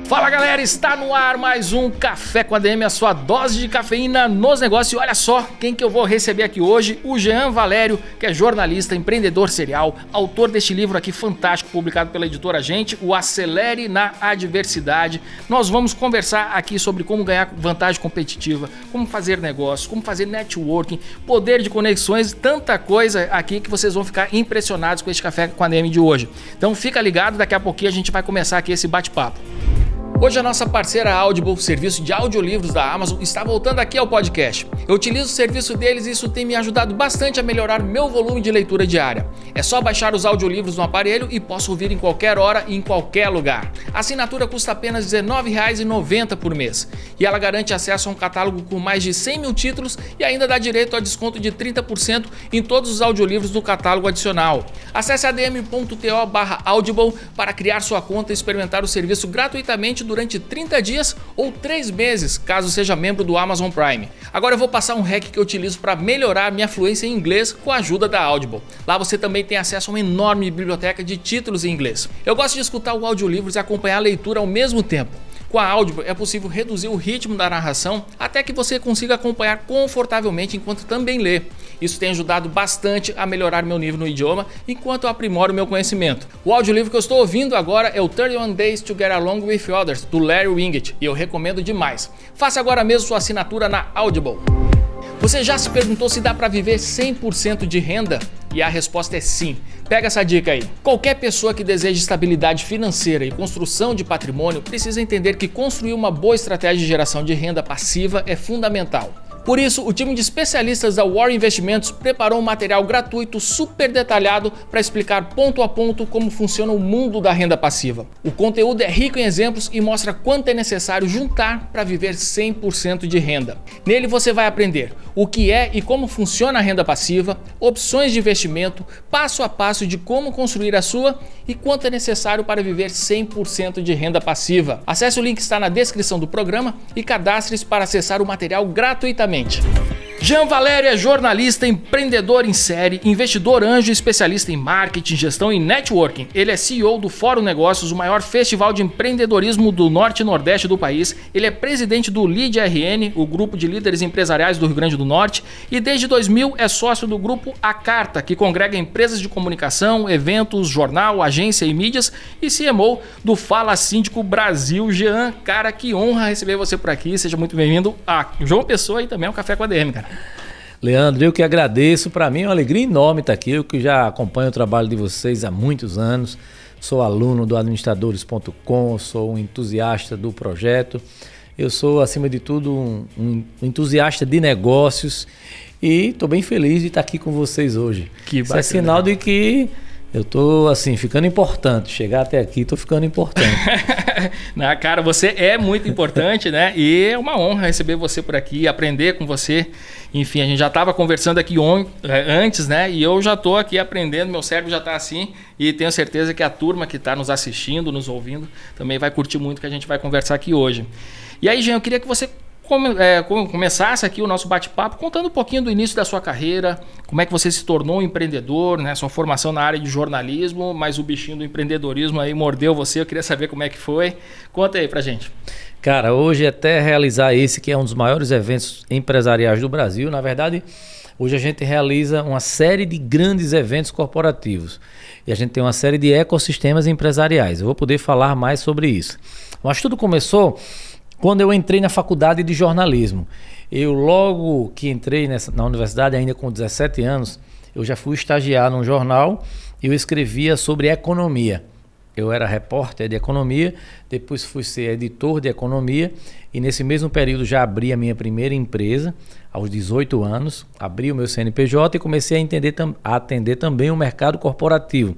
Fala galera, está no ar mais um Café com ADM, a sua dose de cafeína nos negócios. E olha só quem que eu vou receber aqui hoje, o Jean Valério, que é jornalista, empreendedor serial, autor deste livro aqui fantástico, publicado pela editora Gente, o Acelere na Adversidade. Nós vamos conversar aqui sobre como ganhar vantagem competitiva, como fazer negócios, como fazer networking, poder de conexões, tanta coisa aqui que vocês vão ficar impressionados com este Café com ADM de hoje. Então fica ligado, daqui a pouquinho a gente vai começar aqui esse bate-papo. Hoje a nossa parceira Audible, serviço de audiolivros da Amazon, está voltando aqui ao podcast. Eu utilizo o serviço deles e isso tem me ajudado bastante a melhorar meu volume de leitura diária. É só baixar os audiolivros no aparelho e posso ouvir em qualquer hora e em qualquer lugar. A assinatura custa apenas R$ 19,90 por mês. E ela garante acesso a um catálogo com mais de 100 mil títulos e ainda dá direito a desconto de 30% em todos os audiolivros do catálogo adicional. Acesse adm.to/audible para criar sua conta e experimentar o serviço gratuitamente durante 30 dias ou 3 meses, caso seja membro do Amazon Prime. Agora eu vou passar um hack que eu utilizo para melhorar minha fluência em inglês com a ajuda da Audible. Lá você também tem acesso a uma enorme biblioteca de títulos em inglês. Eu gosto de escutar o audiolivros e acompanhar a leitura ao mesmo tempo. Com a Audible é possível reduzir o ritmo da narração até que você consiga acompanhar confortavelmente enquanto também lê. Isso tem ajudado bastante a melhorar meu nível no idioma enquanto eu aprimoro meu conhecimento. O audiolivro que eu estou ouvindo agora é o 31 Days to Get Along with Others, do Larry Winget, e eu recomendo demais. Faça agora mesmo sua assinatura na Audible. Você já se perguntou se dá para viver 100% de renda? E a resposta é sim. Pega essa dica aí. Qualquer pessoa que deseja estabilidade financeira e construção de patrimônio precisa entender que construir uma boa estratégia de geração de renda passiva é fundamental. Por isso, o time de especialistas da War Investimentos preparou um material gratuito super detalhado para explicar ponto a ponto como funciona o mundo da renda passiva. O conteúdo é rico em exemplos e mostra quanto é necessário juntar para viver 100% de renda. Nele você vai aprender o que é e como funciona a renda passiva, opções de investimento, passo a passo de como construir a sua e quanto é necessário para viver 100% de renda passiva. Acesse o link que está na descrição do programa e cadastre-se para acessar o material gratuitamente. Jean Valério é jornalista, empreendedor em série, investidor anjo, especialista em marketing, gestão e networking. Ele é CEO do Fórum Negócios, o maior festival de empreendedorismo do norte e nordeste do país. Ele é presidente do Lead RN, o grupo de líderes empresariais do Rio Grande do Norte, e desde 2000 é sócio do grupo A Carta, que congrega empresas de comunicação, eventos, jornal, agência e mídias, e CMO do Fala Síndico Brasil. Jean, cara, que honra receber você por aqui. Seja muito bem-vindo a João Pessoa e também ao Café com a ADM, cara. Leandro, eu que agradeço. Para mim é uma alegria enorme estar aqui. Eu que já acompanho o trabalho de vocês há muitos anos. Sou aluno do administradores.com, sou um entusiasta do projeto. Eu sou, acima de tudo, um entusiasta de negócios e estou bem feliz de estar aqui com vocês hoje. Isso é sinal de que eu tô assim, ficando importante. Chegar até aqui, tô ficando importante. Na cara, você é muito importante, né? E é uma honra receber você por aqui, aprender com você. Enfim, a gente já estava conversando aqui antes, né? E eu já tô aqui aprendendo, meu cérebro já tá assim. E tenho certeza que a turma que está nos assistindo, nos ouvindo, também vai curtir muito o que a gente vai conversar aqui hoje. E aí, Jean, eu queria que você começasse aqui o nosso bate-papo contando um pouquinho do início da sua carreira, como é que você se tornou um empreendedor, né? Sua formação na área de jornalismo, mas o bichinho do empreendedorismo aí mordeu você, eu queria saber como é que foi. Conta aí pra gente. Cara, hoje até realizar esse que é um dos maiores eventos empresariais do Brasil, na verdade, hoje a gente realiza uma série de grandes eventos corporativos e a gente tem uma série de ecossistemas empresariais. Eu vou poder falar mais sobre isso. Mas tudo começou quando eu entrei na faculdade de jornalismo. Eu logo que entrei na universidade, ainda com 17 anos, eu já fui estagiar num jornal e eu escrevia sobre economia. Eu era repórter de economia, depois fui ser editor de economia e nesse mesmo período já abri a minha primeira empresa, aos 18 anos, abri o meu CNPJ e comecei a atender também o mercado corporativo,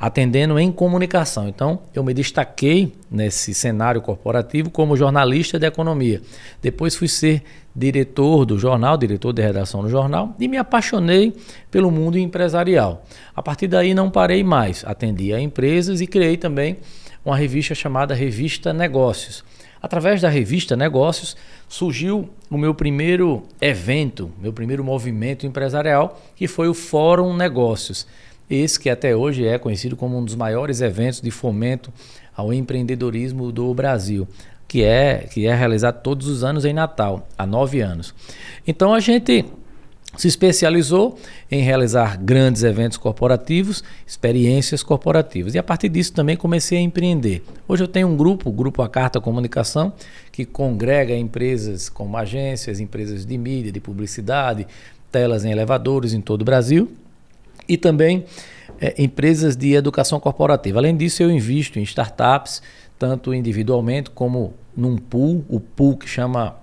atendendo em comunicação. Então, eu me destaquei nesse cenário corporativo como jornalista de economia. Depois fui ser diretor do jornal, diretor de redação do jornal e me apaixonei pelo mundo empresarial. A partir daí não parei mais, atendi a empresas e criei também uma revista chamada Revista Negócios. Através da Revista Negócios surgiu o meu primeiro evento, meu primeiro movimento empresarial, que foi o Fórum Negócios. esse que até hoje é conhecido como um dos maiores eventos de fomento ao empreendedorismo do Brasil, que é realizado todos os anos em Natal, há 9 anos. Então a gente se especializou em realizar grandes eventos corporativos, experiências corporativas. E a partir disso também comecei a empreender. Hoje eu tenho um grupo, o Grupo A Carta Comunicação, que congrega empresas como agências, empresas de mídia, de publicidade, telas em elevadores em todo o Brasil e também empresas de educação corporativa. Além disso, eu invisto em startups, tanto individualmente como num pool, o pool que chama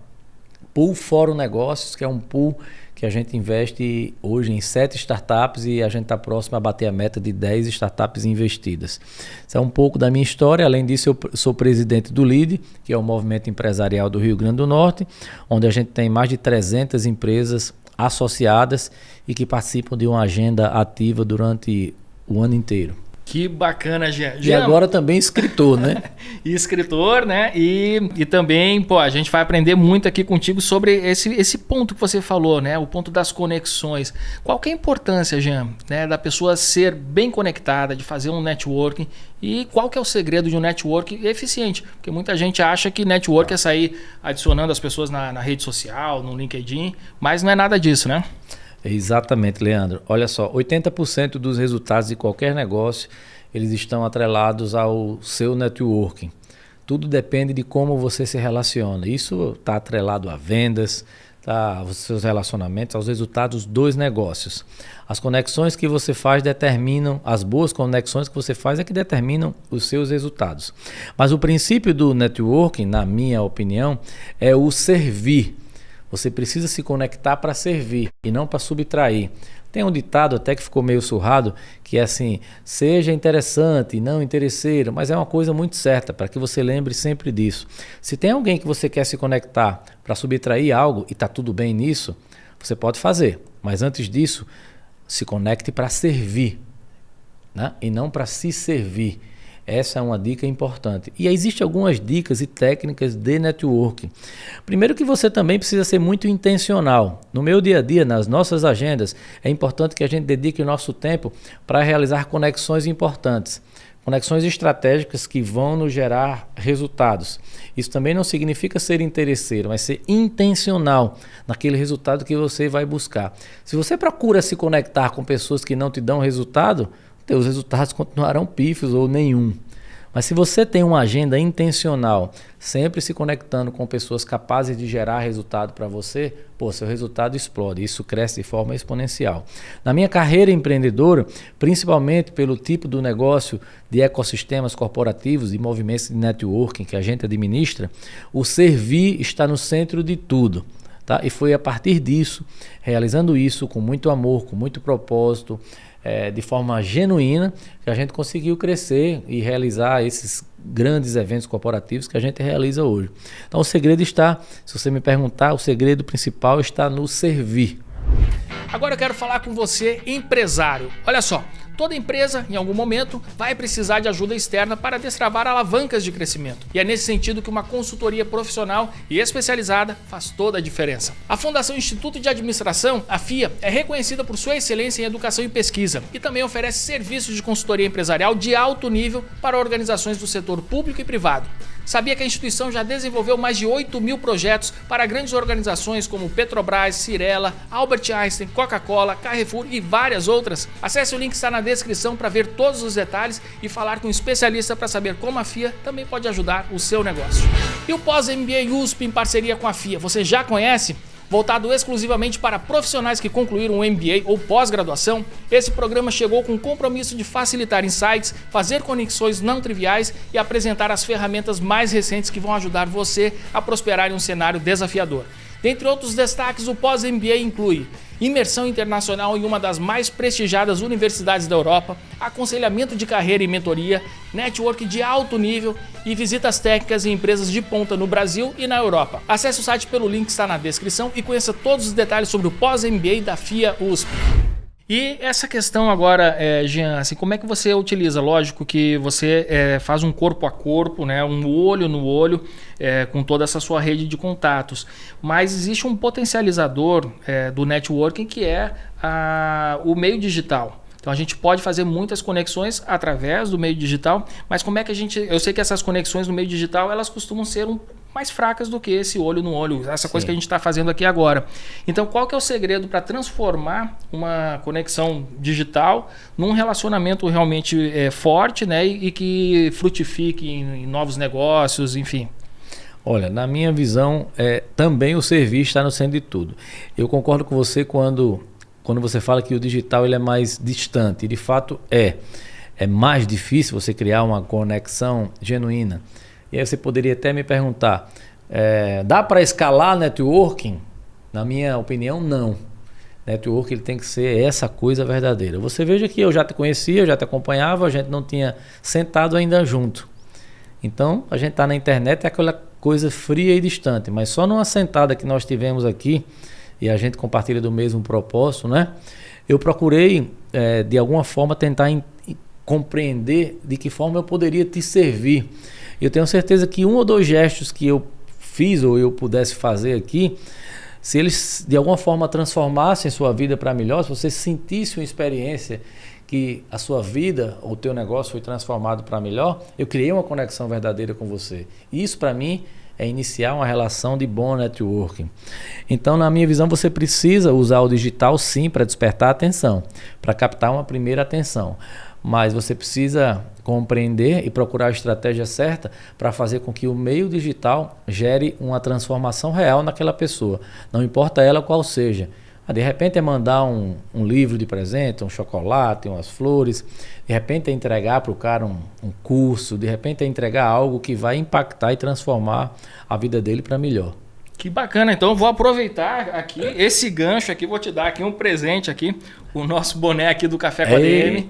Pool Fórum Negócios, que é um pool que a gente investe hoje em 7 startups e a gente está próximo a bater a meta de 10 startups investidas. Isso é um pouco da minha história. Além disso, eu sou presidente do LEAD, que é o Movimento Empresarial do Rio Grande do Norte, onde a gente tem mais de 300 empresas associadas e que participam de uma agenda ativa durante o ano inteiro. Que bacana, Jean. E agora também escritor, né? E escritor, né? E também, pô, a gente vai aprender muito aqui contigo sobre esse ponto que você falou, né? O ponto das conexões. Qual que é a importância, Jean, né, da pessoa ser bem conectada, de fazer um networking? E qual que é o segredo de um networking eficiente? Porque muita gente acha que network é sair adicionando as pessoas na rede social, no LinkedIn, mas não é nada disso, né? Exatamente, Leandro. Olha só, 80% dos resultados de qualquer negócio, eles estão atrelados ao seu networking. Tudo depende de como você se relaciona. Isso está atrelado a vendas, aos seus relacionamentos, aos resultados dos negócios. As conexões que você faz determinam, as boas conexões que você faz é que determinam os seus resultados. Mas o princípio do networking, na minha opinião, é o servir. Você precisa se conectar para servir e não para subtrair. Tem um ditado até que ficou meio surrado, que é assim: seja interessante, não interesseiro, mas é uma coisa muito certa, para que você lembre sempre disso. Se tem alguém que você quer se conectar para subtrair algo e está tudo bem nisso, você pode fazer. Mas antes disso, se conecte para servir, né? E não para se servir. Essa é uma dica importante. E existem algumas dicas e técnicas de networking. Primeiro que você também precisa ser muito intencional. No meu dia a dia, nas nossas agendas, é importante que a gente dedique o nosso tempo para realizar conexões importantes. Conexões estratégicas que vão nos gerar resultados. Isso também não significa ser interesseiro, mas ser intencional naquele resultado que você vai buscar. Se você procura se conectar com pessoas que não te dão resultado, os resultados continuarão pífios ou nenhum. Mas se você tem uma agenda intencional, sempre se conectando com pessoas capazes de gerar resultado para você, seu resultado explode. Isso cresce de forma exponencial. Na minha carreira empreendedora, principalmente pelo tipo do negócio de ecossistemas corporativos e movimentos de networking que a gente administra, o servir está no centro de tudo. Tá? E foi a partir disso, realizando isso com muito amor, com muito propósito, de forma genuína, que a gente conseguiu crescer e realizar esses grandes eventos corporativos que a gente realiza hoje. Então o segredo está, se você me perguntar, o segredo principal está no servir. Agora eu quero falar com você, empresário. Olha só, toda empresa, em algum momento, vai precisar de ajuda externa para destravar alavancas de crescimento. E é nesse sentido que uma consultoria profissional e especializada faz toda a diferença. A Fundação Instituto de Administração, a FIA, é reconhecida por sua excelência em educação e pesquisa e também oferece serviços de consultoria empresarial de alto nível para organizações do setor público e privado. Sabia que a instituição já desenvolveu mais de 8.000 projetos para grandes organizações como Petrobras, Cirela, Albert Einstein, Coca-Cola, Carrefour e várias outras? Acesse o link que está na descrição para ver todos os detalhes e falar com um especialista para saber como a FIA também pode ajudar o seu negócio. E o Pós-MBA USP em parceria com a FIA, você já conhece? Voltado exclusivamente para profissionais que concluíram um MBA ou pós-graduação, esse programa chegou com o compromisso de facilitar insights, fazer conexões não triviais e apresentar as ferramentas mais recentes que vão ajudar você a prosperar em um cenário desafiador. Dentre outros destaques, o pós-MBA inclui imersão internacional em uma das mais prestigiadas universidades da Europa, aconselhamento de carreira e mentoria, network de alto nível e visitas técnicas em empresas de ponta no Brasil e na Europa. Acesse o site pelo link que está na descrição e conheça todos os detalhes sobre o pós-MBA da FIA USP. E essa questão agora, Jean, assim, como é que você utiliza? Lógico que você faz um corpo a corpo, né, um olho no olho, com toda essa sua rede de contatos. Mas existe um potencializador do networking que é o meio digital. Então a gente pode fazer muitas conexões através do meio digital, mas como é que eu sei que essas conexões no meio digital, elas costumam ser mais fracas do que esse olho no olho, essa coisa que a gente está fazendo aqui agora. Então qual que é o segredo para transformar uma conexão digital num relacionamento realmente forte, né, e que frutifique em novos negócios, enfim? Olha, na minha visão, também o serviço está no centro de tudo. Eu concordo com você quando você fala que o digital ele é mais distante. E de fato é mais difícil você criar uma conexão genuína. E aí você poderia até me perguntar, dá para escalar networking? Na minha opinião, não. Networking ele tem que ser essa coisa verdadeira. Você veja que eu já te conhecia, eu já te acompanhava, a gente não tinha sentado ainda junto. Então, a gente está na internet, é aquela coisa fria e distante, mas só numa sentada que nós tivemos aqui, e a gente compartilha do mesmo propósito, né? Eu procurei, de alguma forma, tentar compreender de que forma eu poderia te servir. Eu tenho certeza que 1 ou 2 gestos que eu fiz ou eu pudesse fazer aqui, se eles de alguma forma transformassem sua vida para melhor, se você sentisse uma experiência que a sua vida ou o teu negócio foi transformado para melhor, eu criei uma conexão verdadeira com você. Isso para mim é iniciar uma relação de bom networking. Então, na minha visão, você precisa usar o digital sim para despertar a atenção, para captar uma primeira atenção. Mas você precisa compreender e procurar a estratégia certa para fazer com que o meio digital gere uma transformação real naquela pessoa. Não importa ela qual seja. De repente é mandar um livro de presente, um chocolate, umas flores. De repente é entregar para o cara um curso. De repente é entregar algo que vai impactar e transformar a vida dele para melhor. Que bacana, então eu vou aproveitar aqui esse gancho aqui, vou te dar aqui um por nosso boné aqui do Café com a DM.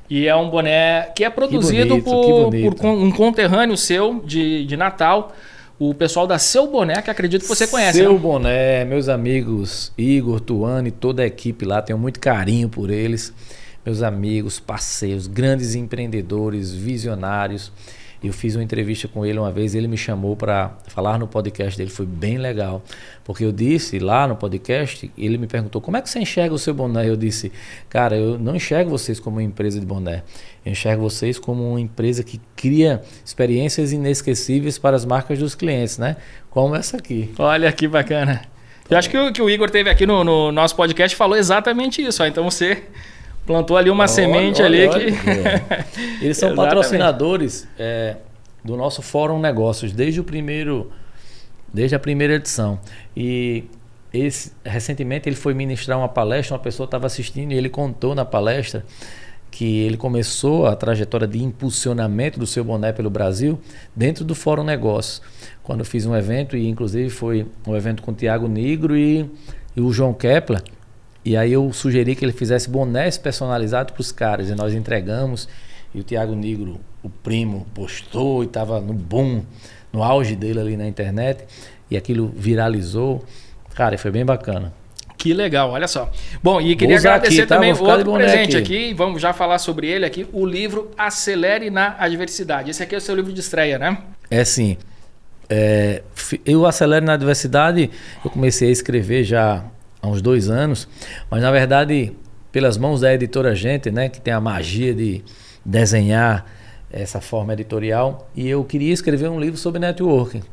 E é um boné que é produzido por um conterrâneo seu de Natal, o pessoal da Seu Boné, que acredito que você conhece. Seu Boné, meus amigos Igor, Tuane, toda a equipe lá, tenho muito carinho por eles. Meus amigos, parceiros, grandes empreendedores, visionários. Eu fiz uma entrevista com ele uma vez, ele me chamou para falar no podcast dele, foi bem legal. Porque eu disse lá no podcast, ele me perguntou, como é que você enxerga o Seu Boné? Eu disse, cara, eu não enxergo vocês como uma empresa de boné. Eu enxergo vocês como uma empresa que cria experiências inesquecíveis para as marcas dos clientes, né? Como essa aqui. Olha que bacana. Eu acho que o Igor teve aqui no nosso podcast e falou exatamente isso. Ó. Então você plantou ali uma semente ali que... Eles são patrocinadores do nosso Fórum Negócios desde a primeira edição. E recentemente ele foi ministrar uma palestra, uma pessoa estava assistindo e ele contou na palestra que ele começou a trajetória de impulsionamento do Seu Boné pelo Brasil dentro do Fórum Negócios. Quando eu fiz um evento, e inclusive foi um evento com o Tiago Nigro e o João Kepler, e aí eu sugeri que ele fizesse bonés personalizados para os caras, e nós entregamos, e o Tiago Nigro, o primo, postou e estava no boom, no auge dele ali na internet, e aquilo viralizou. Cara, foi bem bacana. Que legal, olha só. Bom, e queria agradecer aqui, também outro presente aqui, vamos já falar sobre ele aqui, o livro Acelere na Adversidade. Esse aqui é o seu livro de estreia, né? É sim. Eu Acelere na Adversidade, eu comecei a escrever já há uns 2 anos, mas na verdade pelas mãos da editora Gente, né, que tem a magia de desenhar essa forma editorial, e eu queria escrever um livro sobre networking,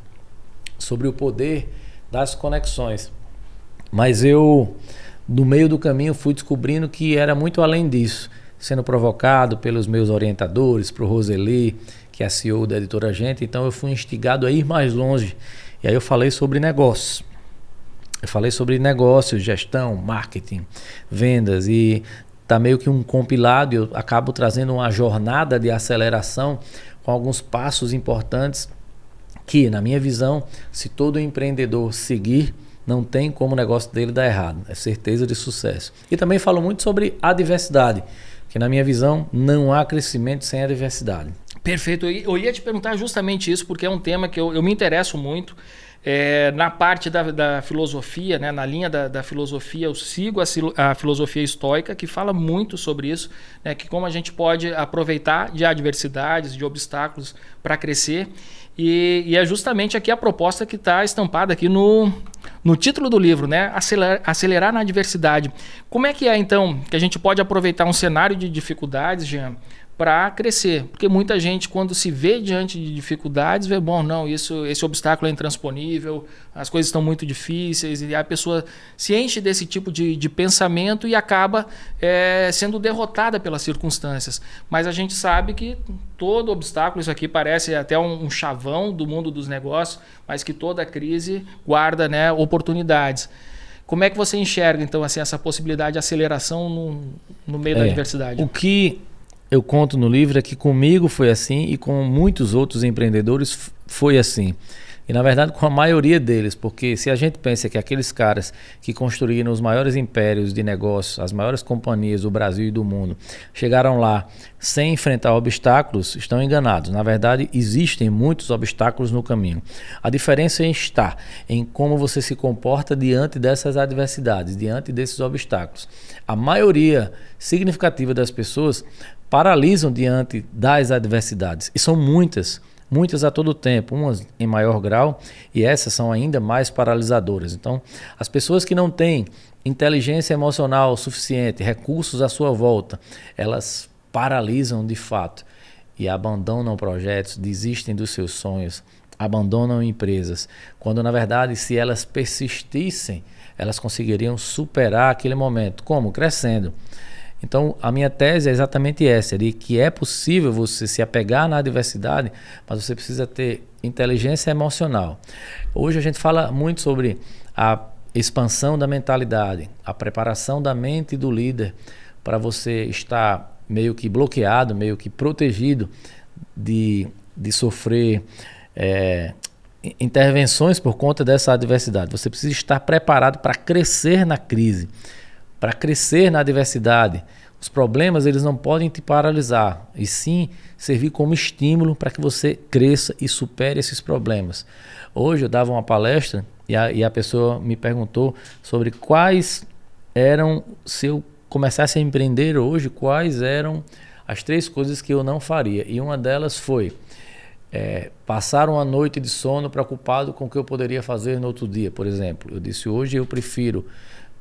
sobre o poder das conexões. Mas eu, no meio do caminho, fui descobrindo que era muito além disso, sendo provocado pelos meus orientadores, para o Roseli, que é a CEO da editora Gente, então eu fui instigado a ir mais longe, e aí eu falei sobre negócios. Eu falei sobre negócios, gestão, marketing, vendas, e está meio que um compilado. Eu acabo trazendo uma jornada de aceleração com alguns passos importantes que, na minha visão, se todo empreendedor seguir, não tem como o negócio dele dar errado. É certeza de sucesso. E também falo muito sobre adversidade, que na minha visão não há crescimento sem adversidade. Perfeito. Eu ia te perguntar justamente isso, porque é um tema que eu me interesso muito. Na parte da filosofia, né, na linha da filosofia, eu sigo a filosofia estoica, que fala muito sobre isso, né, que como a gente pode aproveitar de adversidades, de obstáculos para crescer. E é justamente aqui a proposta que está estampada aqui no título do livro, né? Acelerar na adversidade. Como é que então que a gente pode aproveitar um cenário de dificuldades, Jean, para crescer? Porque muita gente, quando se vê diante de dificuldades, vê, bom, não, esse obstáculo é intransponível, as coisas estão muito difíceis, e a pessoa se enche desse tipo de pensamento e acaba sendo derrotada pelas circunstâncias. Mas a gente sabe que todo obstáculo, isso aqui parece até um chavão do mundo dos negócios, mas que toda crise guarda, né, oportunidades. Como é que você enxerga, então, assim, essa possibilidade de aceleração no meio da adversidade? O que eu conto no livro é que comigo foi assim e com muitos outros empreendedores foi assim. E na verdade com a maioria deles, porque se a gente pensa que aqueles caras que construíram os maiores impérios de negócios, as maiores companhias do Brasil e do mundo, chegaram lá sem enfrentar obstáculos, estão enganados. Na verdade existem muitos obstáculos no caminho. A diferença está em como você se comporta diante dessas adversidades, diante desses obstáculos. A maioria significativa das pessoas paralisam diante das adversidades, e são muitas a todo tempo, umas em maior grau, e essas são ainda mais paralisadoras. Então, as pessoas que não têm inteligência emocional suficiente, recursos à sua volta, elas paralisam de fato e abandonam projetos, desistem dos seus sonhos, abandonam empresas, quando na verdade, se elas persistissem, elas conseguiriam superar aquele momento. Como? Crescendo. Então, a minha tese é exatamente essa, de que é possível você se apegar na adversidade, mas você precisa ter inteligência emocional. Hoje a gente fala muito sobre a expansão da mentalidade, a preparação da mente do líder para você estar meio que bloqueado, meio que protegido de sofrer intervenções por conta dessa adversidade. Você precisa estar preparado para crescer na crise, para crescer na adversidade. Os problemas eles não podem te paralisar, e sim servir como estímulo para que você cresça e supere esses problemas. Hoje eu dava uma palestra e a pessoa me perguntou sobre quais eram, se eu começasse a empreender hoje, quais eram as 3 coisas que eu não faria. E uma delas foi passar uma noite de sono preocupado com o que eu poderia fazer no outro dia, por exemplo. Eu disse, hoje eu prefiro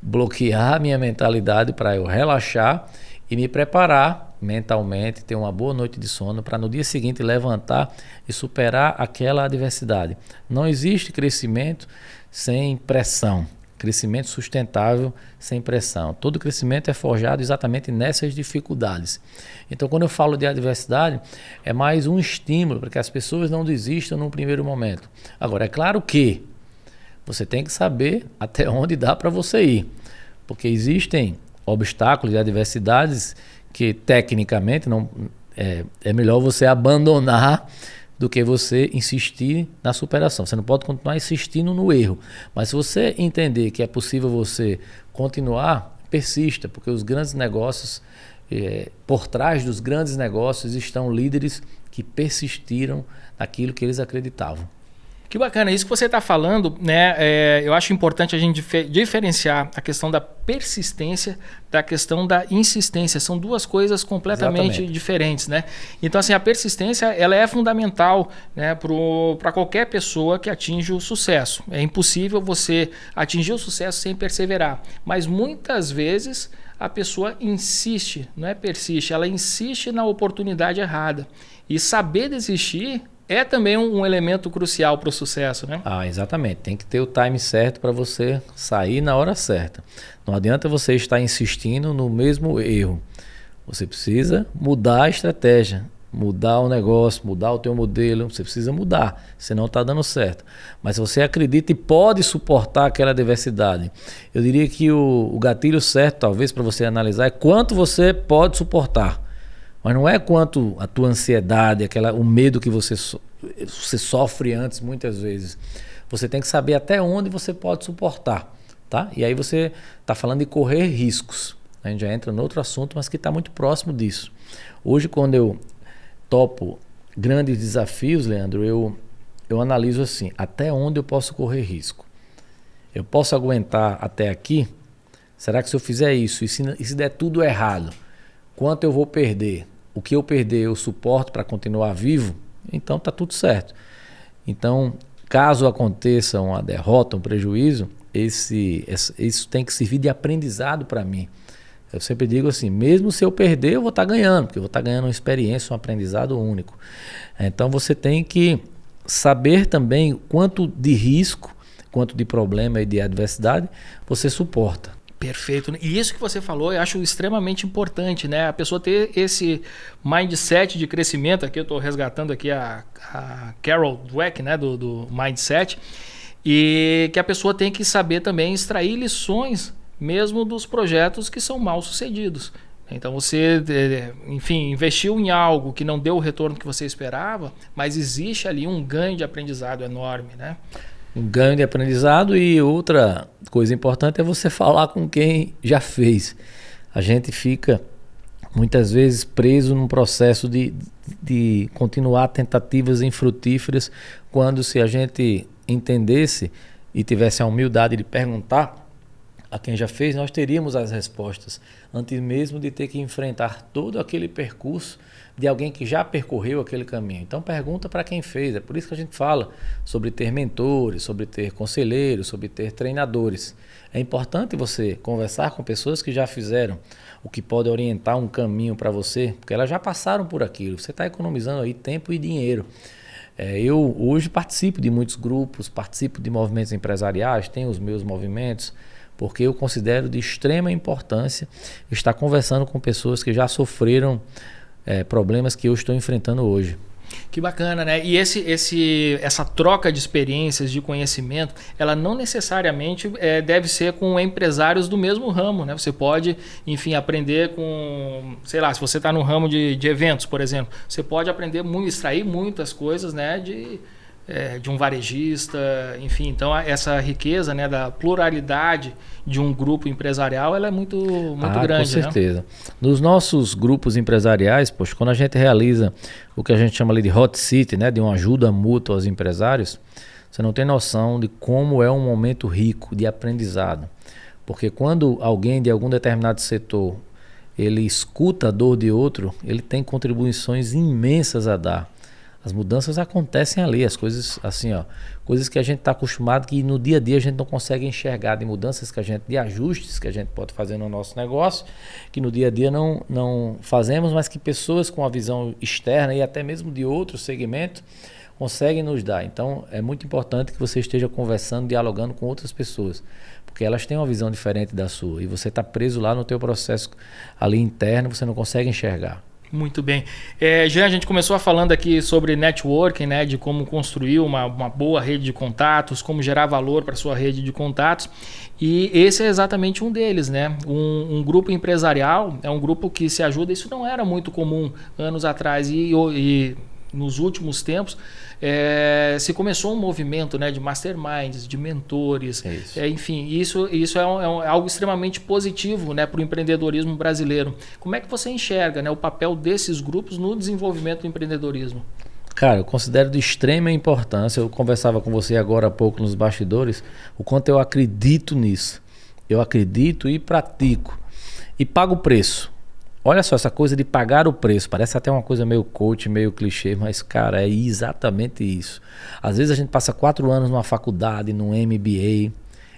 bloquear minha mentalidade para eu relaxar e me preparar mentalmente, ter uma boa noite de sono para no dia seguinte levantar e superar aquela adversidade. Não existe crescimento sem pressão, crescimento sustentável sem pressão. Todo crescimento é forjado exatamente nessas dificuldades. Então, quando eu falo de adversidade, é mais um estímulo para que as pessoas não desistam num primeiro momento. Agora, é claro que você tem que saber até onde dá para você ir, porque existem obstáculos e adversidades que tecnicamente não é melhor você abandonar do que você insistir na superação. Você não pode continuar insistindo no erro, mas se você entender que é possível você continuar, persista, porque os grandes negócios, por trás dos grandes negócios estão líderes que persistiram naquilo que eles acreditavam. Que bacana, isso que você está falando, né? Eu acho importante a gente diferenciar a questão da persistência da questão da insistência. São duas coisas completamente diferentes, né? Então, assim, a persistência ela é fundamental, né, para qualquer pessoa que atinge o sucesso. É impossível você atingir o sucesso sem perseverar. Mas muitas vezes a pessoa insiste, não é persiste, ela insiste na oportunidade errada. E saber desistir é também um elemento crucial para o sucesso, né? Exatamente. Tem que ter o time certo para você sair na hora certa. Não adianta você estar insistindo no mesmo erro. Você precisa mudar a estratégia, mudar o negócio, mudar o teu modelo. Você precisa mudar, senão está dando certo. Mas se você acredita e pode suportar aquela adversidade, eu diria que o gatilho certo, talvez, para você analisar é quanto você pode suportar. Mas não é quanto a tua ansiedade, o medo que você sofre antes, muitas vezes. Você tem que saber até onde você pode suportar, tá? E aí você está falando de correr riscos. A gente já entra no outro assunto, mas que está muito próximo disso. Hoje, quando eu topo grandes desafios, Leandro, eu analiso assim, até onde eu posso correr risco? Eu posso aguentar até aqui? Será que se eu fizer isso, e se der tudo errado, quanto eu vou perder? O que eu perder eu suporto para continuar vivo? Então está tudo certo. Então, caso aconteça uma derrota, um prejuízo, isso tem que servir de aprendizado para mim. Eu sempre digo assim, mesmo se eu perder, eu vou estar ganhando, porque eu vou estar ganhando uma experiência, um aprendizado único. Então você tem que saber também quanto de risco, quanto de problema e de adversidade você suporta. Perfeito. E isso que você falou, eu acho extremamente importante, né? A pessoa ter esse mindset de crescimento. Aqui eu estou resgatando aqui a Carol Dweck, né? do Mindset. E que a pessoa tem que saber também extrair lições mesmo dos projetos que são mal sucedidos. Então você, enfim, investiu em algo que não deu o retorno que você esperava, mas existe ali um ganho de aprendizado enorme, né? Um ganho de aprendizado, e outra coisa importante é você falar com quem já fez. A gente fica muitas vezes preso num processo de continuar tentativas infrutíferas, quando, se a gente entendesse e tivesse a humildade de perguntar a quem já fez, nós teríamos as respostas, antes mesmo de ter que enfrentar todo aquele percurso de alguém que já percorreu aquele caminho. Então pergunta para quem fez. É por isso que a gente fala sobre ter mentores, sobre ter conselheiros, sobre ter treinadores. É importante você conversar com pessoas que já fizeram, o que pode orientar um caminho para você, porque elas já passaram por aquilo. Você está economizando aí tempo e dinheiro. Eu hoje participo de muitos grupos, participo de movimentos empresariais, tenho os meus movimentos, porque eu considero de extrema importância estar conversando com pessoas que já sofreram problemas que eu estou enfrentando hoje. Que bacana, né? E essa troca de experiências, de conhecimento, ela não necessariamente deve ser com empresários do mesmo ramo, né? Você pode, enfim, aprender com, sei lá, se você está no ramo de eventos, por exemplo, você pode aprender muito, extrair muitas coisas, né? De um varejista, enfim. Então essa riqueza, né, da pluralidade de um grupo empresarial, ela é muito grande. Com certeza. Né? Nos nossos grupos empresariais, poxa, quando a gente realiza o que a gente chama ali de hot seat, né, de uma ajuda mútua aos empresários, você não tem noção de como é um momento rico de aprendizado. Porque quando alguém de algum determinado setor ele escuta a dor de outro, ele tem contribuições imensas a dar. As mudanças acontecem ali, as coisas assim, coisas que a gente está acostumado, que no dia a dia a gente não consegue enxergar, de mudanças de ajustes que a gente pode fazer no nosso negócio, que no dia a dia não fazemos, mas que pessoas com a visão externa e até mesmo de outro segmento conseguem nos dar. Então é muito importante que você esteja conversando, dialogando com outras pessoas, porque elas têm uma visão diferente da sua, e você está preso lá no teu processo ali interno, você não consegue enxergar. Muito bem. Já a gente começou falando aqui sobre networking, né, de como construir uma boa rede de contatos, como gerar valor para a sua rede de contatos. E esse é exatamente um deles, né? Um grupo empresarial é um grupo que se ajuda. Isso não era muito comum anos atrás, e nos últimos tempos se começou um movimento, né, de masterminds, de mentores, enfim, isso é algo extremamente positivo, né, para o empreendedorismo brasileiro. Como é que você enxerga, né, o papel desses grupos no desenvolvimento do empreendedorismo? Cara, eu considero de extrema importância. Eu conversava com você agora há pouco nos bastidores, o quanto eu acredito nisso. Eu acredito e pratico e pago o preço. Olha só, essa coisa de pagar o preço, parece até uma coisa meio coach, meio clichê, mas, cara, é exatamente isso. Às vezes a gente passa 4 anos numa faculdade, num MBA,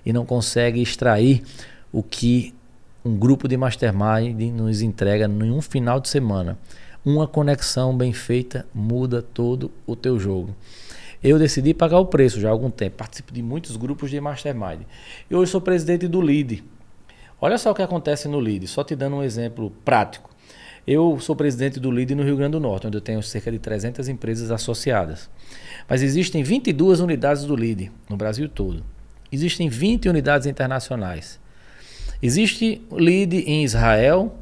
e não consegue extrair o que um grupo de mastermind nos entrega em um final de semana. Uma conexão bem feita muda todo o teu jogo. Eu decidi pagar o preço já há algum tempo, participo de muitos grupos de mastermind. E hoje sou presidente do LEAD. Olha só o que acontece no LEAD, só te dando um exemplo prático. Eu sou presidente do LEAD no Rio Grande do Norte, onde eu tenho cerca de 300 empresas associadas. Mas existem 22 unidades do LEAD no Brasil todo. Existem 20 unidades internacionais. Existe LEAD em Israel,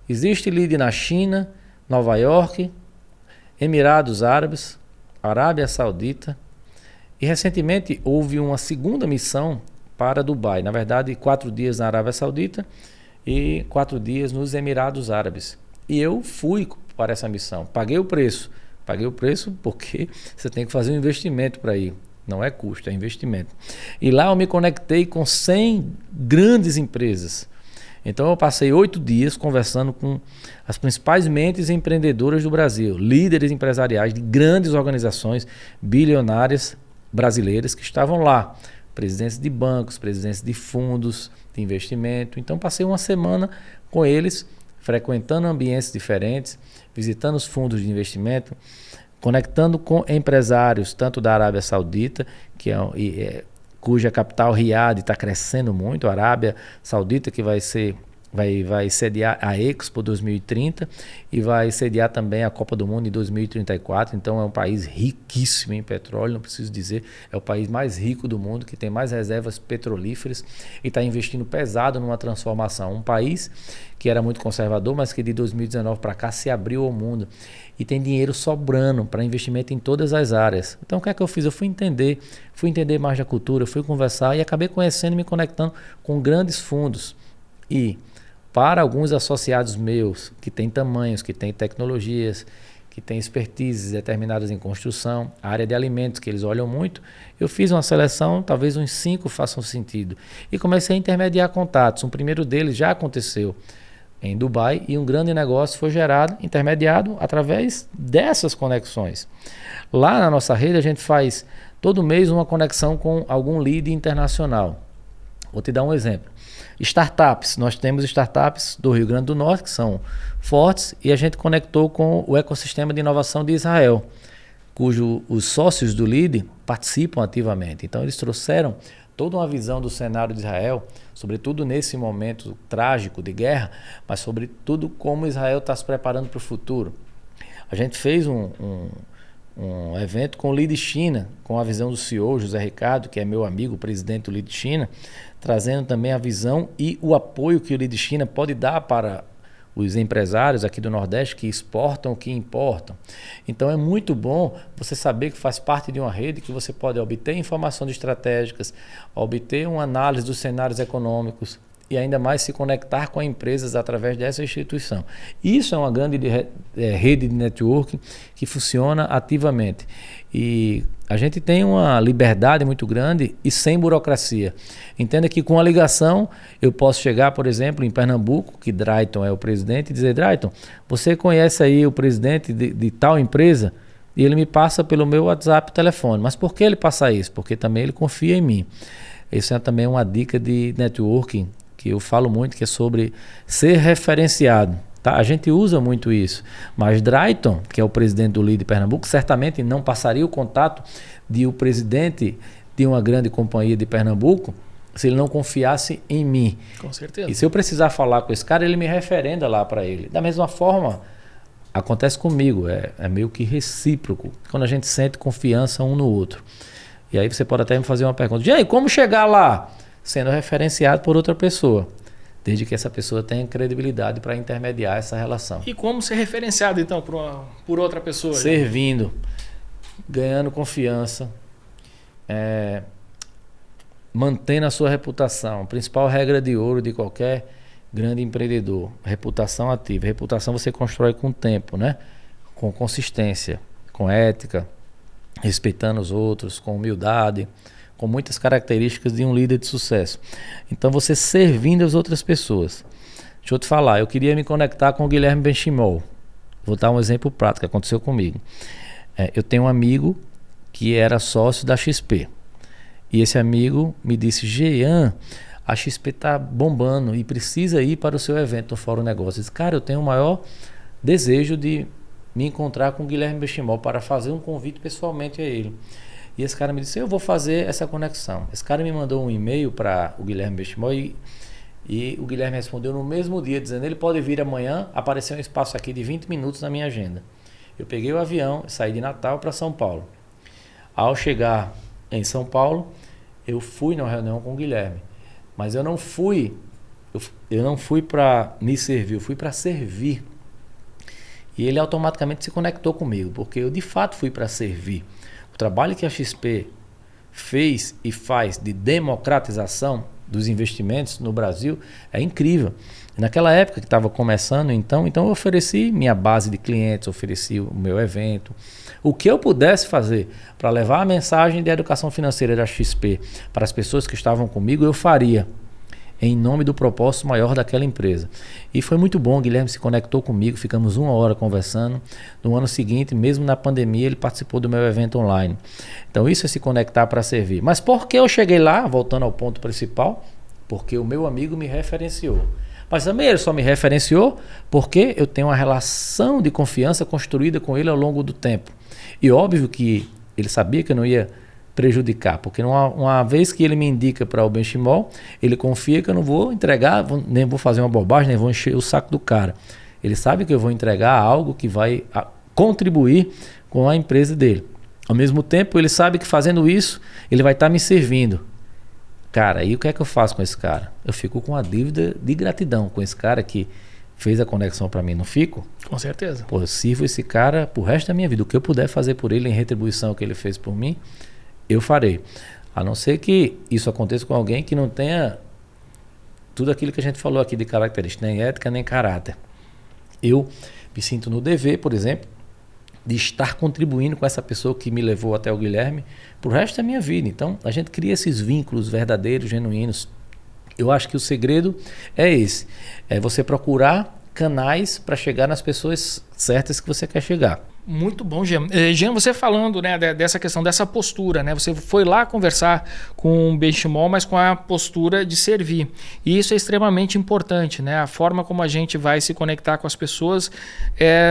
existe LEAD na China, Nova York, Emirados Árabes, Arábia Saudita. E recentemente houve uma segunda missão para Dubai. Na verdade, 4 dias na Arábia Saudita e 4 dias nos Emirados Árabes. E eu fui para essa missão. Paguei o preço. Paguei o preço porque você tem que fazer um investimento para ir. Não é custo, é investimento. E lá eu me conectei com 100 grandes empresas. Então eu passei 8 dias conversando com as principais mentes empreendedoras do Brasil, líderes empresariais de grandes organizações bilionárias brasileiras que estavam lá, presidentes de bancos, presidentes de fundos de investimento. Então passei uma semana com eles, frequentando ambientes diferentes, visitando os fundos de investimento, conectando com empresários, tanto da Arábia Saudita, cuja capital Riad está crescendo muito, a Arábia Saudita que vai sediar a Expo 2030 e vai sediar também a Copa do Mundo em 2034. Então é um país riquíssimo em petróleo, não preciso dizer, é o país mais rico do mundo, que tem mais reservas petrolíferas e está investindo pesado numa transformação. Um país que era muito conservador, mas que de 2019 para cá se abriu ao mundo e tem dinheiro sobrando para investimento em todas as áreas. Então o que é que eu fiz? Eu fui entender mais da cultura, fui conversar e acabei conhecendo e me conectando com grandes fundos. E para alguns associados meus, que têm tamanhos, que têm tecnologias, que têm expertises determinadas em construção, a área de alimentos, que eles olham muito, eu fiz uma seleção, talvez uns 5 façam sentido. E comecei a intermediar contatos. Um primeiro deles já aconteceu em Dubai e um grande negócio foi gerado, intermediado através dessas conexões. Lá na nossa rede a gente faz todo mês uma conexão com algum lead internacional. Vou te dar um exemplo. Startups, nós temos startups do Rio Grande do Norte que são fortes e a gente conectou com o ecossistema de inovação de Israel, cujo os sócios do LEAD participam ativamente. Então eles trouxeram toda uma visão do cenário de Israel, sobretudo nesse momento trágico de guerra, mas sobretudo como Israel está se preparando para o futuro. A gente fez um evento com o LEAD China, com a visão do CEO José Ricardo, que é meu amigo, presidente do LEAD China, trazendo também a visão e o apoio que o LEAD China pode dar para os empresários aqui do Nordeste que exportam o que importam. Então é muito bom você saber que faz parte de uma rede que você pode obter informações estratégicas, obter uma análise dos cenários econômicos e ainda mais se conectar com empresas através dessa instituição. Isso é uma grande rede de networking que funciona ativamente. E a gente tem uma liberdade muito grande e sem burocracia. Entenda que com a ligação eu posso chegar, por exemplo, em Pernambuco, que Drayton é o presidente, e dizer: Drayton, você conhece aí o presidente de tal empresa? E ele me passa pelo meu WhatsApp, telefone. Mas por que ele passa isso? Porque também ele confia em mim. Isso é também uma dica de networking que eu falo muito, que é sobre ser referenciado. Tá? A gente usa muito isso, mas Drayton, que é o presidente do LEAD de Pernambuco, certamente não passaria o contato de o presidente de uma grande companhia de Pernambuco se ele não confiasse em mim. Com certeza. E se eu precisar falar com esse cara, ele me referenda lá para ele. Da mesma forma, acontece comigo, é meio que recíproco, quando a gente sente confiança um no outro. E aí você pode até me fazer uma pergunta: e aí, como chegar lá? Sendo referenciado por outra pessoa, desde que essa pessoa tenha credibilidade para intermediar essa relação. E como ser referenciado, então, por outra pessoa? Servindo, ganhando confiança, mantendo a sua reputação. A principal regra de ouro de qualquer grande empreendedor: reputação ativa. Reputação você constrói com tempo, né? Com consistência, com ética, respeitando os outros, com humildade, com muitas características de um líder de sucesso. Então você servindo as outras pessoas. Deixa eu te falar, eu queria me conectar com o Guilherme Benchimol. Vou dar um exemplo prático que aconteceu comigo. Eu tenho um amigo que era sócio da XP. E esse amigo me disse: Jean, a XP está bombando e precisa ir para o seu evento no Fórum Negócios. Eu disse: cara, eu tenho o maior desejo de me encontrar com o Guilherme Benchimol para fazer um convite pessoalmente a ele. E esse cara me disse: eu vou fazer essa conexão. Esse cara me mandou um e-mail para o Guilherme Benchimol e o Guilherme respondeu no mesmo dia, dizendo: ele pode vir amanhã, apareceu um espaço aqui de 20 minutos na minha agenda. Eu peguei o avião, saí de Natal para São Paulo. Ao chegar em São Paulo, eu fui na reunião com o Guilherme. Mas eu não fui para me servir, eu fui para servir. E ele automaticamente se conectou comigo, porque eu de fato fui para servir. O trabalho que a XP fez e faz de democratização dos investimentos no Brasil é incrível. Naquela época que estava começando, então eu ofereci minha base de clientes, ofereci o meu evento. O que eu pudesse fazer para levar a mensagem de educação financeira da XP para as pessoas que estavam comigo, eu faria. em nome do propósito maior daquela empresa. E foi muito bom, o Guilherme se conectou comigo, ficamos 1 hora conversando. No ano seguinte, mesmo na pandemia, ele participou do meu evento online. Então isso é se conectar para servir. Mas por que eu cheguei lá, voltando ao ponto principal? Porque o meu amigo me referenciou. Mas também ele só me referenciou porque eu tenho uma relação de confiança construída com ele ao longo do tempo. E óbvio que ele sabia que eu não ia prejudicar, porque uma vez que ele me indica para o Benchimol, ele confia que eu não vou entregar, nem vou fazer uma bobagem, nem vou encher o saco do cara. Ele sabe que eu vou entregar algo que vai contribuir com a empresa dele. Ao mesmo tempo, ele sabe que fazendo isso, ele vai estar me servindo. Cara, e o que é que eu faço com esse cara? Eu fico com uma dívida de gratidão com esse cara que fez a conexão para mim, não fico? Com certeza. Pô, eu sirvo esse cara pro resto da minha vida. O que eu puder fazer por ele em retribuição que ele fez por mim, eu farei. A não ser que isso aconteça com alguém que não tenha tudo aquilo que a gente falou aqui de característica, nem ética, nem caráter. Eu me sinto no dever, por exemplo, de estar contribuindo com essa pessoa que me levou até o Guilherme pro resto da minha vida. Então, a gente cria esses vínculos verdadeiros, genuínos. Eu acho que o segredo é esse. É você procurar canais para chegar nas pessoas certas que você quer chegar. Muito bom, Jean. Jean, você falando, né, dessa questão, dessa postura, né? Você foi lá conversar com o Benchimol, mas com a postura de servir. E isso é extremamente importante, né? A forma como a gente vai se conectar com as pessoas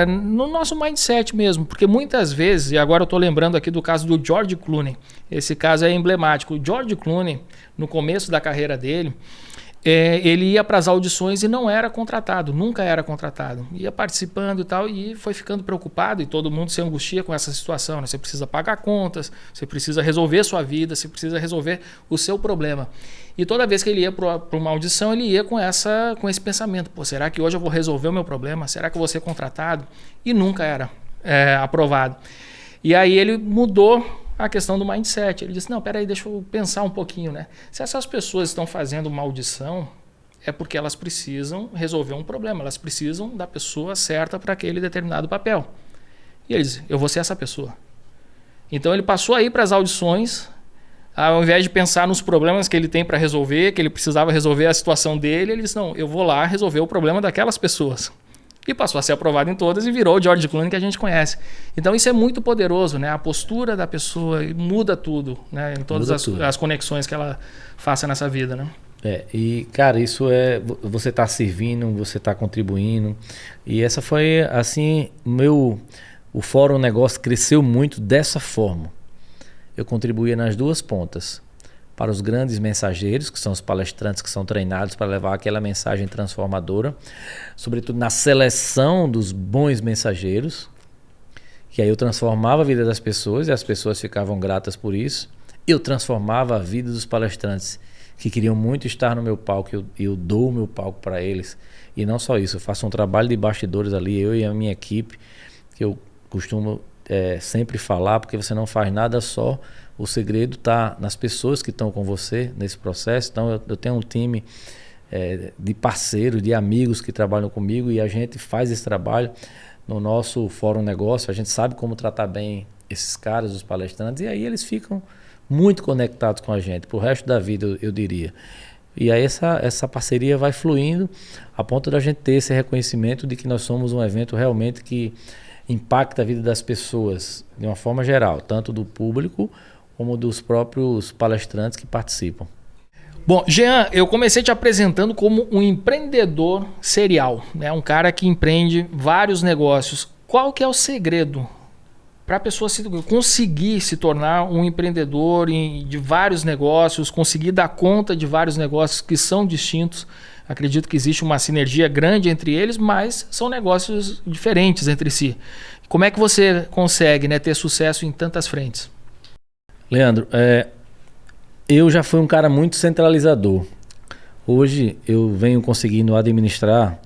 no nosso mindset mesmo. Porque muitas vezes, e agora eu estou lembrando aqui do caso do George Clooney, esse caso é emblemático. O George Clooney, no começo da carreira dele, ele ia para as audições e não era contratado, nunca era contratado. Ia participando e tal, e foi ficando preocupado, e todo mundo se angustia com essa situação, né? Você precisa pagar contas, você precisa resolver sua vida, você precisa resolver o seu problema. E toda vez que ele ia para uma audição, ele ia com esse pensamento: pô, será que hoje eu vou resolver o meu problema? Será que eu vou ser contratado? E nunca era aprovado. E aí ele mudou a questão do mindset. Ele disse: não, peraí, deixa eu pensar um pouquinho, né? Se essas pessoas estão fazendo uma audição, é porque elas precisam resolver um problema, elas precisam da pessoa certa para aquele determinado papel. E ele disse: eu vou ser essa pessoa. Então ele passou aí para as audições, ao invés de pensar nos problemas que ele tem para resolver, que ele precisava resolver a situação dele, ele disse: não, eu vou lá resolver o problema daquelas pessoas. E passou a ser aprovado em todas e virou o George Clooney que a gente conhece. Então isso é muito poderoso, né? A postura da pessoa muda tudo, né? Em todas as conexões que ela faça nessa vida, né? E cara, isso você está servindo, você está contribuindo. E essa foi assim, o Fórum Negócio cresceu muito dessa forma. Eu contribuía nas duas pontas. Para os grandes mensageiros, que são os palestrantes que são treinados para levar aquela mensagem transformadora, sobretudo na seleção dos bons mensageiros, que aí eu transformava a vida das pessoas e as pessoas ficavam gratas por isso. Eu transformava a vida dos palestrantes que queriam muito estar no meu palco, eu dou o meu palco para eles. E não só isso, eu faço um trabalho de bastidores ali, eu e a minha equipe, que eu costumo sempre falar, porque você não faz nada só. O segredo está nas pessoas que estão com você nesse processo. Então eu tenho um time de parceiros, de amigos que trabalham comigo, e a gente faz esse trabalho no nosso Fórum Negócio. A gente sabe como tratar bem esses caras, os palestrantes, e aí eles ficam muito conectados com a gente, pro resto da vida, eu diria. E aí essa parceria vai fluindo a ponto da gente ter esse reconhecimento de que nós somos um evento realmente que impacta a vida das pessoas de uma forma geral, tanto do público como dos próprios palestrantes que participam. Bom, Jean, eu comecei te apresentando como um empreendedor serial, né? Um cara que empreende vários negócios. Qual que é o segredo para a pessoa conseguir se tornar um empreendedor de vários negócios, conseguir dar conta de vários negócios que são distintos? Acredito que existe uma sinergia grande entre eles, mas são negócios diferentes entre si. Como é que você consegue, né, ter sucesso em tantas frentes? Leandro, eu já fui um cara muito centralizador. Hoje eu venho conseguindo administrar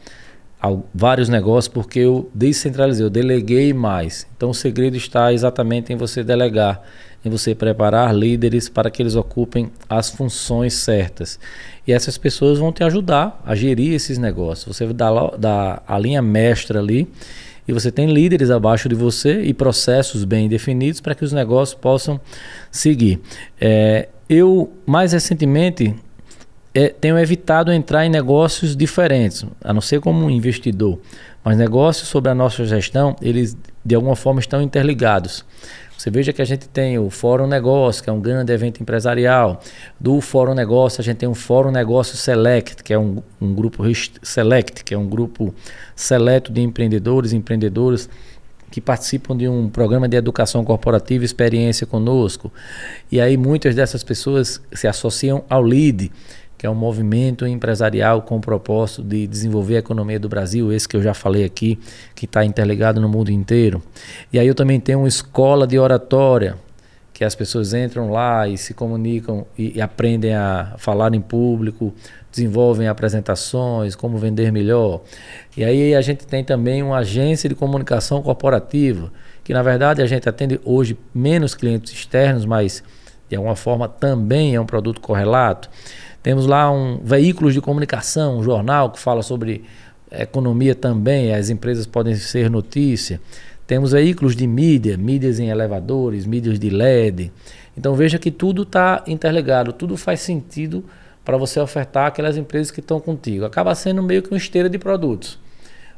vários negócios porque eu descentralizei, eu deleguei mais. Então o segredo está exatamente em você delegar, em você preparar líderes para que eles ocupem as funções certas. E essas pessoas vão te ajudar a gerir esses negócios. Você dá a linha mestra ali, e você tem líderes abaixo de você e processos bem definidos para que os negócios possam seguir. Eu, mais recentemente, tenho evitado entrar em negócios diferentes, a não ser como um investidor, mas negócios sobre a nossa gestão, eles de alguma forma estão interligados. Você veja que a gente tem o Fórum Negócio, que é um grande evento empresarial. Do Fórum Negócio, a gente tem o Fórum Negócio Select, que é um grupo select, que é um grupo seleto de empreendedores e empreendedoras que participam de um programa de educação corporativa e experiência conosco. E aí muitas dessas pessoas se associam ao LEAD, que é um movimento empresarial com o propósito de desenvolver a economia do Brasil, esse que eu já falei aqui, que está interligado no mundo inteiro. E aí eu também tenho uma escola de oratória, que as pessoas entram lá e se comunicam e aprendem a falar em público, desenvolvem apresentações, como vender melhor. E aí a gente tem também uma agência de comunicação corporativa, que na verdade a gente atende hoje menos clientes externos, mas de alguma forma também é um produto correlato. Temos lá veículos de comunicação, um jornal que fala sobre economia também, as empresas podem ser notícia. Temos veículos de mídia, mídias em elevadores, mídias de LED. Então veja que tudo está interligado, tudo faz sentido para você ofertar aquelas empresas que estão contigo. Acaba sendo meio que uma esteira de produtos.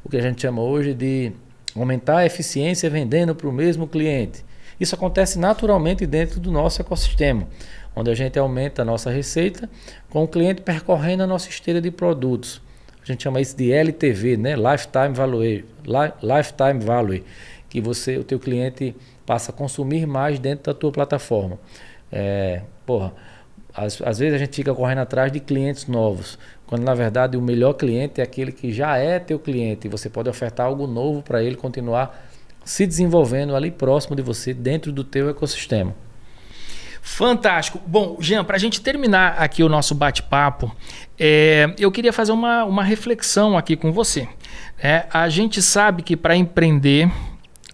O que a gente chama hoje de aumentar a eficiência vendendo para o mesmo cliente. Isso acontece naturalmente dentro do nosso ecossistema, onde a gente aumenta a nossa receita com o cliente percorrendo a nossa esteira de produtos. A gente chama isso de LTV, né? Lifetime Value, que o teu cliente passa a consumir mais dentro da tua plataforma. Às vezes a gente fica correndo atrás de clientes novos, quando na verdade o melhor cliente é aquele que já é teu cliente e você pode ofertar algo novo para ele continuar se desenvolvendo ali próximo de você, dentro do teu ecossistema. Fantástico. Bom, Jean, para a gente terminar aqui o nosso bate-papo, eu queria fazer uma reflexão aqui com você. A gente sabe que para empreender,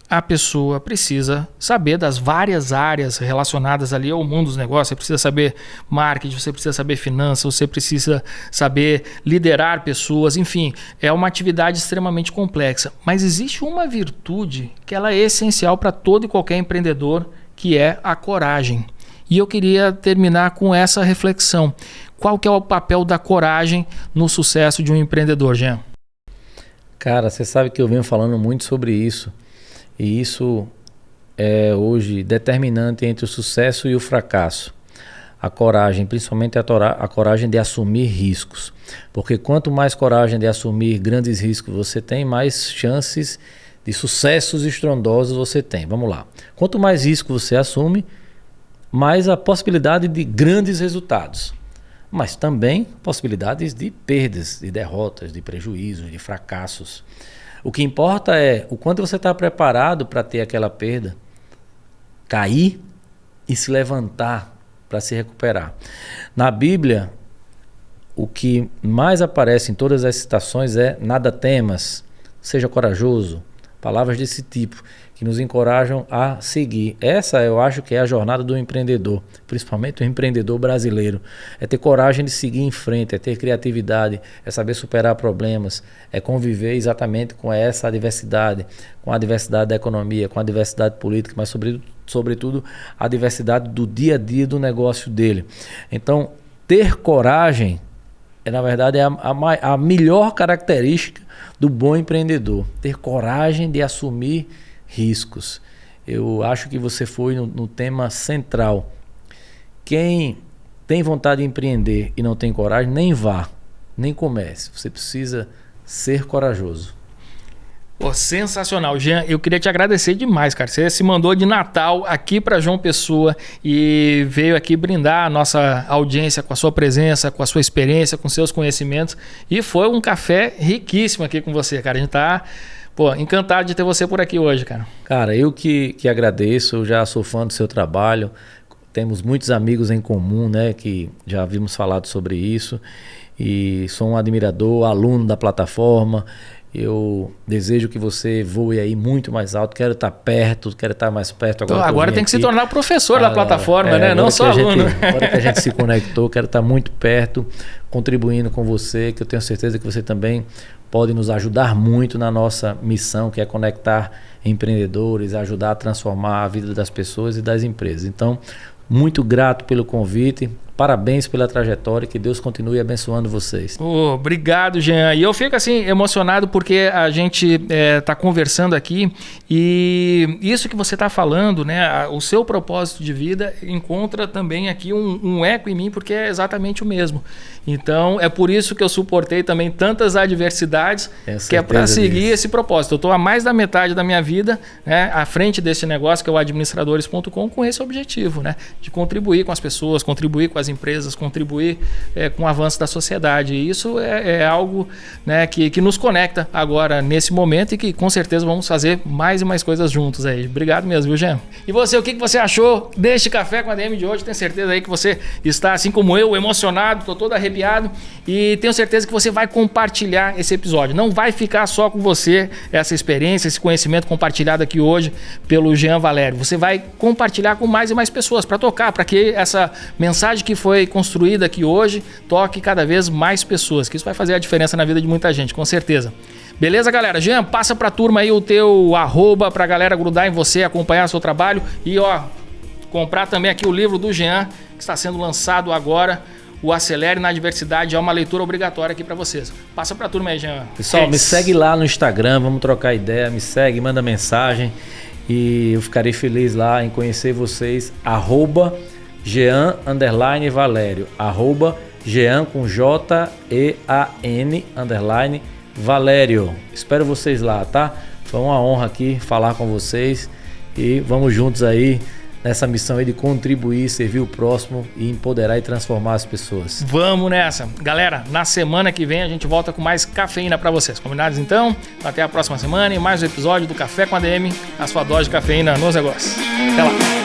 a pessoa precisa saber das várias áreas relacionadas ali ao mundo dos negócios. Você precisa saber marketing, você precisa saber finanças, você precisa saber liderar pessoas, enfim, é uma atividade extremamente complexa. Mas existe uma virtude que ela é essencial para todo e qualquer empreendedor, que é a coragem. E eu queria terminar com essa reflexão. Qual que é o papel da coragem no sucesso de um empreendedor, Jean? Cara, você sabe que eu venho falando muito sobre isso. E isso é hoje determinante entre o sucesso e o fracasso. A coragem, principalmente a coragem de assumir riscos. Porque quanto mais coragem de assumir grandes riscos você tem, mais chances de sucessos estrondosos você tem. Vamos lá. Quanto mais risco você assume, mais a possibilidade de grandes resultados, mas também possibilidades de perdas, de derrotas, de prejuízos, de fracassos. O que importa é o quanto você está preparado para ter aquela perda, cair e se levantar para se recuperar. Na Bíblia, o que mais aparece em todas as citações é nada temas, seja corajoso, palavras desse tipo, que nos encorajam a seguir. Essa eu acho que é a jornada do empreendedor, principalmente o empreendedor brasileiro. É ter coragem de seguir em frente, é ter criatividade, é saber superar problemas, é conviver exatamente com essa adversidade, com a diversidade da economia, com a diversidade política, mas sobretudo a diversidade do dia a dia do negócio dele. Então, ter coragem na verdade é a melhor característica do bom empreendedor. Ter coragem de assumir riscos. Eu acho que você foi no tema central. Quem tem vontade de empreender e não tem coragem, nem vá, nem comece. Você precisa ser corajoso. Pô, sensacional, Jean. Eu queria te agradecer demais, cara. Você se mandou de Natal aqui para João Pessoa e veio aqui brindar a nossa audiência com a sua presença, com a sua experiência, com seus conhecimentos. E foi um café riquíssimo aqui com você, cara. A gente tá encantado de ter você por aqui hoje, cara. Cara, eu que agradeço. Eu já sou fã do seu trabalho. Temos muitos amigos em comum, né? Que já havíamos falado sobre isso. E sou um admirador, aluno da plataforma. Eu desejo que você voe aí muito mais alto. Quero estar perto, quero estar mais perto. Agora tem que se tornar professor da plataforma, né? Não só aluno. Agora que a gente se conectou, quero estar muito perto, contribuindo com você, que eu tenho certeza que você também pode nos ajudar muito na nossa missão, que é conectar empreendedores, ajudar a transformar a vida das pessoas e das empresas. Então, muito grato pelo convite. parabéns pela trajetória, que Deus continue abençoando vocês. Obrigado, Jean. E eu fico assim emocionado porque a gente está conversando aqui e isso que você está falando, né, o seu propósito de vida encontra também aqui um eco em mim, porque é exatamente o mesmo. Então é por isso que eu suportei também tantas adversidades, que é para seguir esse propósito. Eu estou há mais da metade da minha vida, né, à frente desse negócio que é o administradores.com, com esse objetivo, né, de contribuir com as pessoas, contribuir com as empresas, contribuir com o avanço da sociedade. E isso é algo, né, que nos conecta agora nesse momento e que com certeza vamos fazer mais e mais coisas juntos aí. Obrigado mesmo, viu, Jean? E você, o que você achou deste Café com a DM de hoje? Tenho certeza aí que você está, assim como eu, emocionado, estou todo arrepiado e tenho certeza que você vai compartilhar esse episódio. Não vai ficar só com você essa experiência, esse conhecimento compartilhado aqui hoje pelo Jean Valério. Você vai compartilhar com mais e mais pessoas para tocar, para que essa mensagem que foi construída aqui hoje toque cada vez mais pessoas, que isso vai fazer a diferença na vida de muita gente, com certeza. Beleza, galera? Jean, passa pra turma aí o teu @ pra galera grudar em você, acompanhar o seu trabalho e, comprar também aqui o livro do Jean, que está sendo lançado agora, o Acelere na Adversidade, é uma leitura obrigatória aqui pra vocês. Passa pra turma aí, Jean. Pessoal, me segue lá no Instagram, vamos trocar ideia, me segue, manda mensagem e eu ficarei feliz lá em conhecer vocês, @Jean_Valério, @Jean com JEAN_ Valério. Espero vocês lá, tá? Foi uma honra aqui falar com vocês e vamos juntos aí nessa missão aí de contribuir, servir o próximo e empoderar e transformar as pessoas. Vamos nessa. Galera, na semana que vem a gente volta com mais cafeína para vocês. Combinados então? Até a próxima semana e mais um episódio do Café com a DM, a sua dose de cafeína nos negócios. Até lá.